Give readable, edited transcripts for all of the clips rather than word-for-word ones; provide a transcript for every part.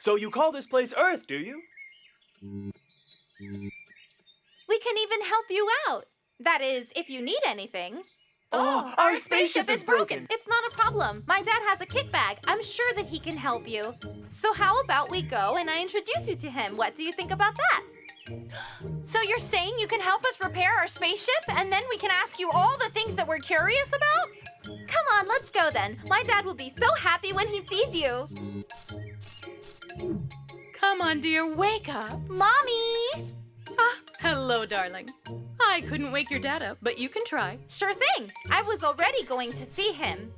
So you call this place Earth, do you? We can even help you out. That is, if you need anything. Oh, our spaceship is broken. It's not a problem. My dad has a kit bag. I'm sure that he can help you. So how about we go and I introduce you to him? What do you think about that? So you're saying you can help us repair our spaceship and then we can ask you all the things that we're curious about? Come on, let's go then. My dad will be so happy when he sees you. Come on, dear, wake up. Mommy! Hello, darling. I couldn't wake your dad up, but you can try. Sure thing. I was already going to see him.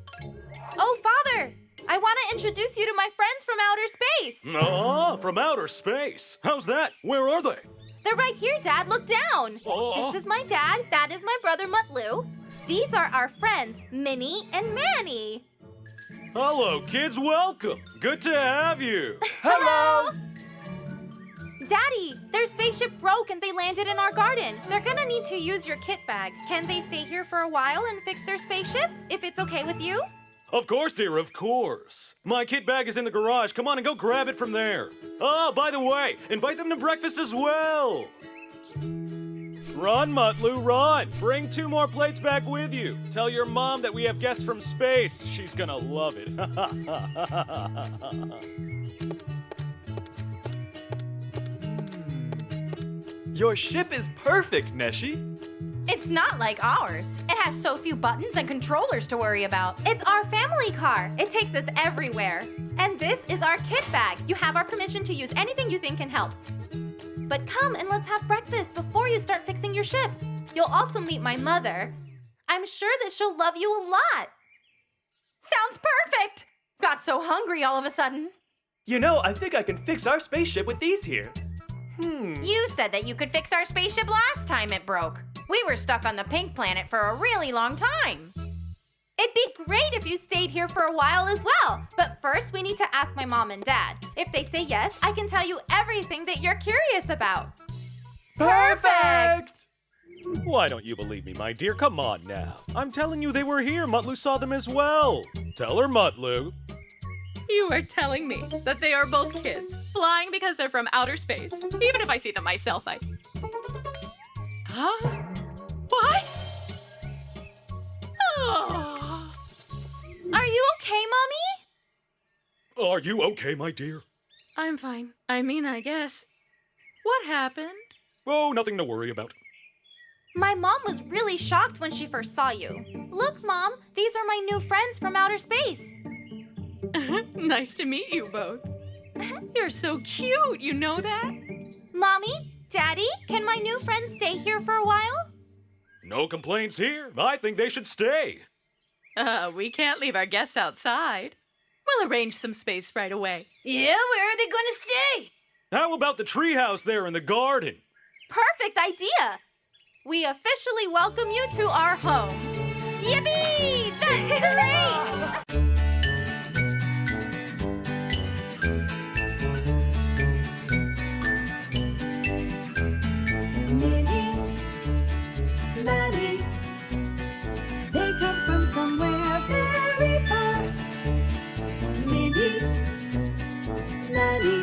Oh, Father! I want to introduce you to my friends from outer space. Ah, from outer space. How's that? Where are they? They're right here, Dad. Look down. Oh. This is my dad. That is my brother, Mutlu. These are our friends, Minnie and Manny. Hello, kids. Welcome. Good to have you. Hello! Daddy, their spaceship broke and they landed in our garden. They're gonna need to use your kit bag. Can they stay here for a while and fix their spaceship, if it's okay with you? Of course, dear, of course. My kit bag is in the garage. Come on and go grab it from there. Oh, by the way, invite them to breakfast as well. Run, Mutlu, run. Bring 2 more plates back with you. Tell your mom that we have guests from space. She's gonna love it. Your ship is perfect, Neşe. It's not like ours. It has so few buttons and controllers to worry about. It's our family car. It takes us everywhere. And this is our kit bag. You have our permission to use anything you think can help. But come and let's have breakfast before you start fixing your ship. You'll also meet my mother. I'm sure that she'll love you a lot. Sounds perfect! Got so hungry all of a sudden. You know, I think I can fix our spaceship with these here. You said that you could fix our spaceship last time it broke. We were stuck on the pink planet for a really long time. It'd be great if you stayed here for a while as well. But first, we need to ask my mom and dad. If they say yes, I can tell you everything that you're curious about. Perfect! Why don't you believe me, my dear? Come on now. I'm telling you they were here. Mutlu saw them as well. Tell her, Mutlu. You are telling me that they are both kids, flying because they're from outer space. Even if I see them myself, I... Huh? What? Oh. Are you okay, Mommy? Are you okay, my dear? I'm fine. I mean, I guess. What happened? Oh, nothing to worry about. My mom was really shocked when she first saw you. Look, Mom, these are my new friends from outer space. Nice to meet you both. You're so cute, you know that? Mommy, Daddy, can my new friends stay here for a while? No complaints here. I think they should stay. We can't leave our guests outside. We'll arrange some space right away. Yeah, where are they gonna stay? How about the treehouse there in the garden? Perfect idea! We officially welcome you to our home. Yippee! That's great! Minnie, Manny, they come from somewhere very far. Minnie, Manny,